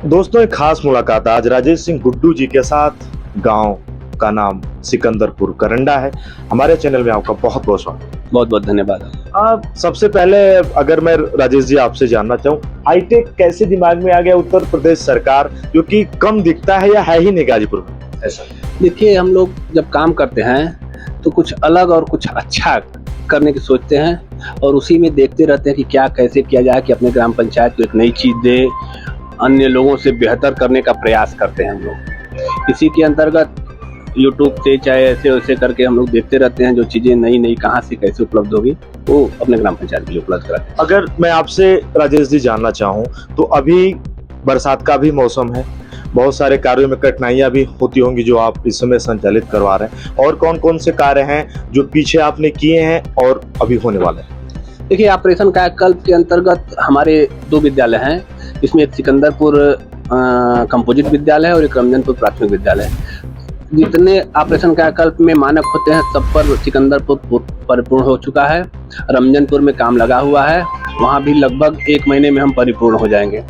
दोस्तों, एक खास मुलाकात आज राजेश सिंह गुड्डू जी के साथ। गांव का नाम सिकंदरपुर करंडा है। हमारे चैनल में आपका बहुत बहुत स्वागत। बहुत बहुत धन्यवाद। आप सबसे पहले अगर मैं राजेश जी आपसे जानना चाहूँ, हाईटेक कैसे दिमाग में आ गया उत्तर प्रदेश सरकार, जो कि कम दिखता है या है ही नहीं गाजीपुर में ऐसा? देखिए, हम लोग जब काम करते हैं तो कुछ अलग और कुछ अच्छा करने की सोचते हैं और उसी में देखते रहते हैं कि क्या कैसे किया जाए कि अपने ग्राम पंचायत को एक नई चीज़ दे, अन्य लोगों से बेहतर करने का प्रयास करते हैं हम लोग। इसी के अंतर्गत यूट्यूब से चाहे ऐसे वैसे करके हम लोग देखते रहते हैं जो चीज़ें नई नई कहाँ से कैसे उपलब्ध होगी वो अपने ग्राम पंचायत के लिए उपलब्ध कराते हैं। अगर मैं आपसे राजेश जी जानना चाहूँ तो अभी बरसात का भी मौसम है, बहुत सारे कार्यों में कठिनाइयां भी होती होंगी जो आप इस समय संचालित करवा रहे हैं, और कौन कौन से कार्य हैं जो पीछे आपने किए हैं और अभी होने वाले हैं? देखिए, ऑपरेशन कायाकल्प के अंतर्गत हमारे 2 विद्यालय हैं। इसमें एक सिकंदरपुर कंपोजिट विद्यालय है और एक रमजनपुर प्राथमिक विद्यालय है। जितने ऑपरेशन कायाकल्प में मानक होते हैं सब पर सिकंदरपुर परिपूर्ण हो चुका है। रमजनपुर में काम लगा हुआ है, वहाँ भी लगभग 1 महीने में हम परिपूर्ण हो जाएंगे।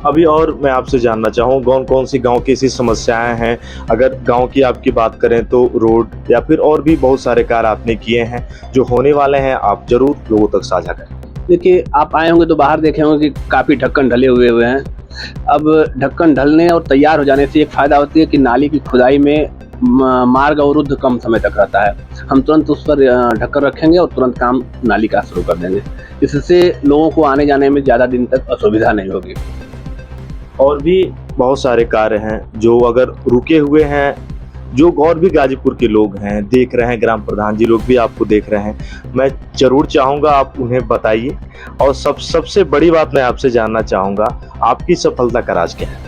अभी और मैं आपसे जानना चाहूँ, कौन कौन सी गांव की ऐसी समस्याएं हैं? अगर गांव की आपकी बात करें तो रोड या फिर और भी बहुत सारे कार्य आपने किए हैं जो होने वाले हैं, आप जरूर लोगों तक साझा करें। देखिए, आप आए होंगे तो बाहर देखे होंगे कि काफ़ी ढक्कन ढले हुए हैं। अब ढक्कन ढलने और तैयार हो जाने से एक फ़ायदा होती है कि नाली की खुदाई में मार्ग अवरुद्ध कम समय तक रहता है। हम तुरंत उस पर ढक्कन रखेंगे और तुरंत काम नाली का शुरू कर देंगे। इससे लोगों को आने जाने में ज़्यादा दिन तक असुविधा नहीं होगी। और भी बहुत सारे कार्य हैं जो अगर रुके हुए हैं, जो और भी गाजीपुर के लोग हैं देख रहे हैं, ग्राम प्रधान जी लोग भी आपको देख रहे हैं, मैं जरूर चाहूँगा आप उन्हें बताइए। और सबसे बड़ी बात मैं आपसे जानना चाहूँगा, आपकी सफलता का राज क्या है?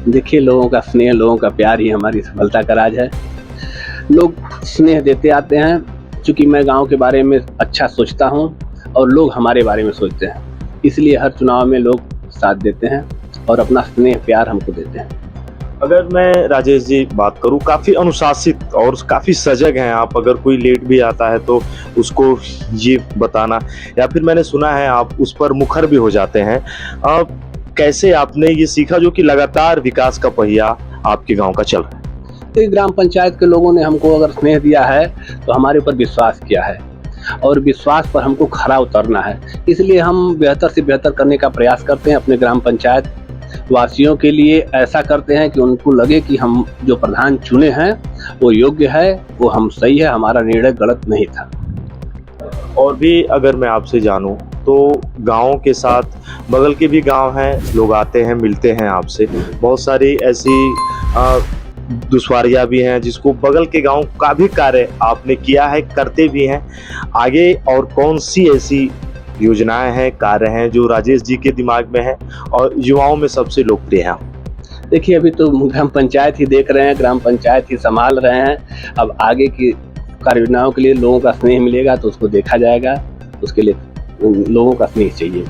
देखिए, लोगों का स्नेह, लोगों का प्यार ही हमारी सफलता का राज है। लोग स्नेह देते आते हैं, चूँकि मैं गांव के बारे में अच्छा सोचता हूं और लोग हमारे बारे में सोचते हैं, इसलिए हर चुनाव में लोग साथ देते हैं और अपना स्नेह प्यार हमको देते हैं। अगर मैं राजेश जी बात करूं, काफ़ी अनुशासित और काफ़ी सजग हैं आप। अगर कोई लेट भी आता है तो उसको ये बताना, या फिर मैंने सुना है आप उस पर मुखर भी हो जाते हैं। कैसे आपने ये सीखा जो कि लगातार विकास का पहिया आपके गांव का चल रहा है? तो ग्राम पंचायत के लोगों ने हमको अगर स्नेह दिया है तो हमारे ऊपर विश्वास किया है और विश्वास पर हमको खरा उतरना है। इसलिए हम बेहतर से बेहतर करने का प्रयास करते हैं। अपने ग्राम पंचायत वासियों के लिए ऐसा करते हैं कि उनको लगे कि हम जो प्रधान चुने हैं वो योग्य है, वो हम सही है, हमारा निर्णय गलत नहीं था। और भी अगर मैं आपसे जानूं तो गाँव के साथ बगल के भी गांव हैं, लोग आते हैं, मिलते हैं आपसे। बहुत सारी ऐसी दुश्वारियाँ भी हैं जिसको बगल के गांव का भी कार्य आपने किया है, करते भी हैं। आगे और कौन सी ऐसी योजनाएं हैं, कार्य हैं जो राजेश जी के दिमाग में है और युवाओं में सबसे लोकप्रिय है? देखिए, अभी तो ग्राम पंचायत ही देख रहे हैं, ग्राम पंचायत ही संभाल रहे हैं। अब आगे की कार्य योजनाओं के लिए लोगों का स्नेह मिलेगा तो उसको देखा जाएगा। उसके लिए लोगों का स्नेह चाहिए।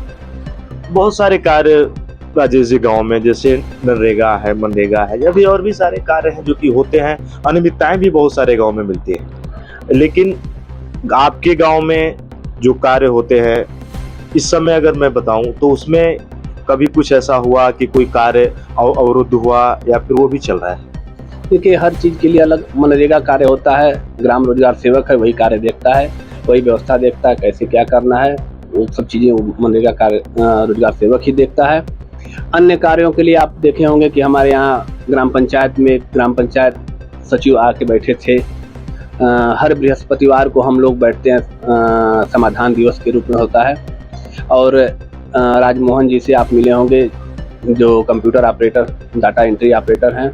बहुत सारे कार्य राजेश जी गाँव में, जैसे मनरेगा है या भी और भी सारे कार्य हैं जो कि होते हैं। अनियमितताएं भी बहुत सारे गाँव में मिलती हैं, लेकिन आपके गाँव में जो कार्य होते हैं इस समय अगर मैं बताऊं तो उसमें कभी कुछ ऐसा हुआ कि कोई कार्य अवरुद्ध हुआ या फिर वो भी चल रहा है? देखिए, हर चीज़ के लिए अलग मनरेगा कार्य होता है। ग्राम रोजगार सेवक है, वही कार्य देखता है, वही व्यवस्था देखता है, कैसे क्या करना है, वो सब चीज़ें मनरेगा कार्य रोजगार सेवक ही देखता है। अन्य कार्यों के लिए आप देखे होंगे कि हमारे यहाँ ग्राम पंचायत में ग्राम पंचायत सचिव आके बैठे थे। हर बृहस्पतिवार को हम लोग बैठते हैं, समाधान दिवस के रूप में होता है। और राजमोहन जी से आप मिले होंगे जो computer operator, data entry operator हैं,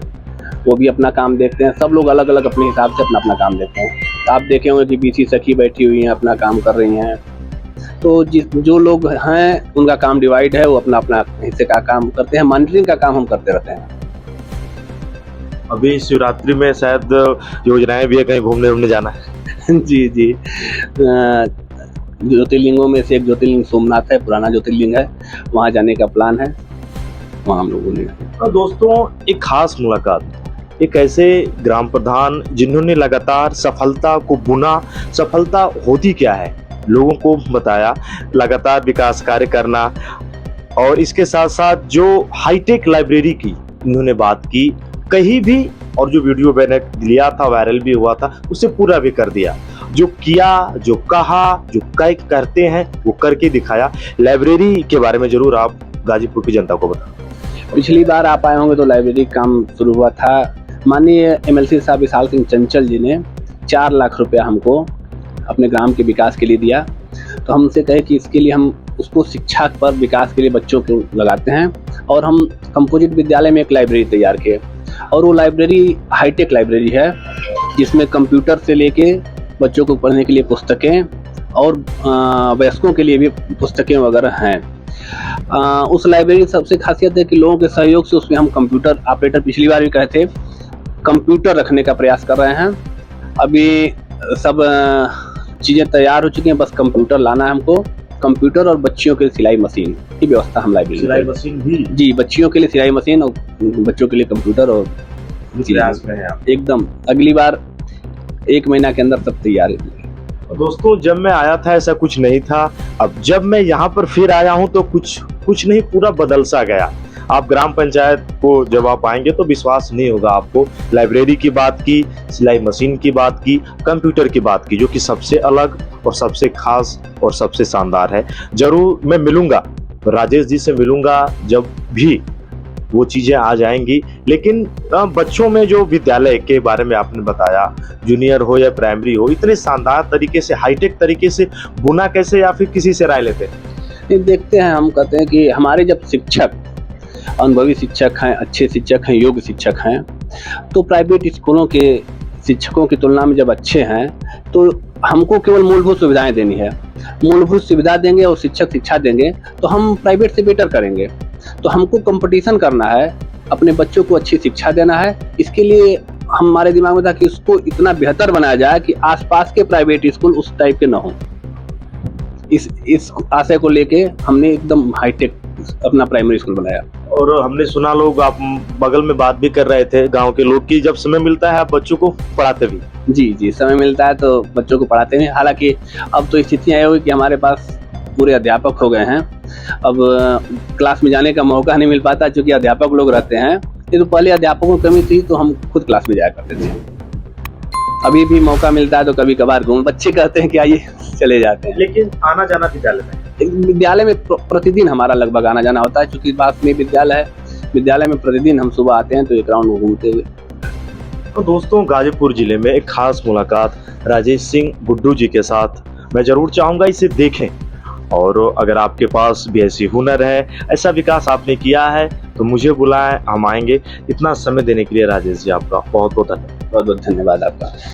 वो भी अपना काम देखते हैं। सब लोग अलग अलग अपने हिसाब से अपना अपना काम देखते हैं। आप देखे होंगे कि बीसी सखी बैठी हुई हैं, अपना काम कर रही हैं। तो जो लोग हैं उनका काम डिवाइड है, वो अपना अपना हिस्से का काम करते हैं। मॉनिटरिंग का काम हम करते रहते हैं। अभी शिवरात्रि में शायद योजनाएं भी है, कहीं घूमने जाना है? जी। ज्योतिर्लिंगों में से एक ज्योतिर्लिंग सोमनाथ है, पुराना ज्योतिर्लिंग है, वहाँ जाने का प्लान है, वहाँ हम लोगों ने। तो दोस्तों, एक खास मुलाकात एक ऐसे ग्राम प्रधान जिन्होंने लगातार सफलता को बुना। सफलता होती क्या है लोगों को बताया, लगातार विकास कार्य करना, और इसके साथ साथ जो हाईटेक लाइब्रेरी की इन्होंने बात की कहीं भी, और जो वीडियो मैंने लिया था वायरल भी हुआ था उसे पूरा भी कर दिया। जो किया, जो कहा, जो करते हैं वो करके दिखाया। लाइब्रेरी के बारे में जरूर आप गाजीपुर की जनता को बताओ। पिछली बार आप आए होंगे तो लाइब्रेरी काम शुरू हुआ था। माननीय MLC साहब विशाल सिंह चंचल जी ने 4 लाख रुपया हमको अपने ग्राम के विकास के लिए दिया। तो हमसे कहे कि इसके लिए हम उसको शिक्षा पर विकास के लिए बच्चों को लगाते हैं, और हम कंपोजिट विद्यालय में एक लाइब्रेरी तैयार किए। और वो लाइब्रेरी हाईटेक लाइब्रेरी है जिसमें कंप्यूटर से लेके बच्चों को पढ़ने के लिए पुस्तकें और वयस्कों के लिए भी पुस्तकें वगैरह हैं। उस लाइब्रेरी की सबसे खासियत है कि लोगों के सहयोग से उसमें हम कंप्यूटर ऑपरेटर, पिछली बार भी कहे थे, कंप्यूटर रखने का प्रयास कर रहे हैं। अभी सब चीज़ें तैयार हो चुकी हैं, बस कंप्यूटर लाना है हमको। कंप्यूटर और बच्चियों के लिए सिलाई मशीन की व्यवस्था हम लाइब्रेरी में। सिलाई मशीन भी? जी, बच्चियों के लिए सिलाई मशीन और बच्चों के लिए कंप्यूटर और एकदम अगली बार 1 महीना के अंदर सब तैयार है। दोस्तों, जब मैं आया था ऐसा कुछ नहीं था। अब जब मैं यहाँ पर फिर आया हूँ तो कुछ नहीं, पूरा बदल सा गया। आप ग्राम पंचायत को जब आप आएंगे तो विश्वास नहीं होगा आपको। लाइब्रेरी की बात की, सिलाई मशीन की बात की, कंप्यूटर की बात की, जो कि सबसे अलग और सबसे खास और सबसे शानदार है। जरूर मैं मिलूंगा, राजेश जी से मिलूंगा जब भी वो चीज़ें आ जाएंगी। लेकिन बच्चों में जो विद्यालय के बारे में आपने बताया, जूनियर हो या प्राइमरी हो, इतने शानदार तरीके से, हाईटेक तरीके से बुना कैसे, या फिर किसी से राय लेते हैं? देखते हैं, हम कहते हैं कि हमारे जब शिक्षक अनुभवी शिक्षक हैं, अच्छे शिक्षक हैं, योग्य शिक्षक हैं, तो प्राइवेट स्कूलों के शिक्षकों की तुलना में जब अच्छे हैं तो हमको केवल मूलभूत सुविधाएं देनी है। मूलभूत सुविधा देंगे और शिक्षक शिक्षा देंगे तो हम प्राइवेट से बेटर करेंगे। तो हमको कंपटीशन करना है, अपने बच्चों को अच्छी शिक्षा देना है। इसके लिए हमारे दिमाग में था कि उसको इतना बेहतर बनाया जाए कि आसपास के प्राइवेट स्कूल उस टाइप के न हों। इस आशय को लेके हमने एकदम हाईटेक अपना प्राइमरी स्कूल बनाया। और हमने सुना, लोग आप बगल में बात भी कर रहे थे गांव के लोग की, जब समय मिलता है आप बच्चों को पढ़ाते भी? जी, समय मिलता है तो बच्चों को पढ़ाते हैं। हालांकि अब तो स्थिति आई हुई कि हमारे पास पूरे अध्यापक हो गए हैं। अब क्लास में जाने का मौका नहीं मिल पाता क्योंकि अध्यापक लोग रहते हैं। ये तो पहले अध्यापकों की कमी थी तो हम खुद क्लास में जाया करते थे। अभी भी मौका मिलता है तो कभी कभार बच्चे कहते हैं कि आइए, चले जाते हैं। लेकिन आना जाना विद्यालय में प्रतिदिन हमारा लगभग आना जाना होता है, क्योंकि पास में विद्यालय है। विद्यालय में प्रतिदिन हम सुबह आते हैं तो एक राउंड घूमते हुए। तो दोस्तों, गाजीपुर जिले में एक खास मुलाकात राजेश सिंह गुड्डू जी के साथ मैं जरूर चाहूंगा इसे देखें। और अगर आपके पास भी ऐसी हुनर है, ऐसा विकास आपने किया है तो मुझे बुलाएं, हम आएंगे। इतना समय देने के लिए राजेश जी आपका बहुत बहुत धन्यवाद। बहुत बहुत धन्यवाद आपका।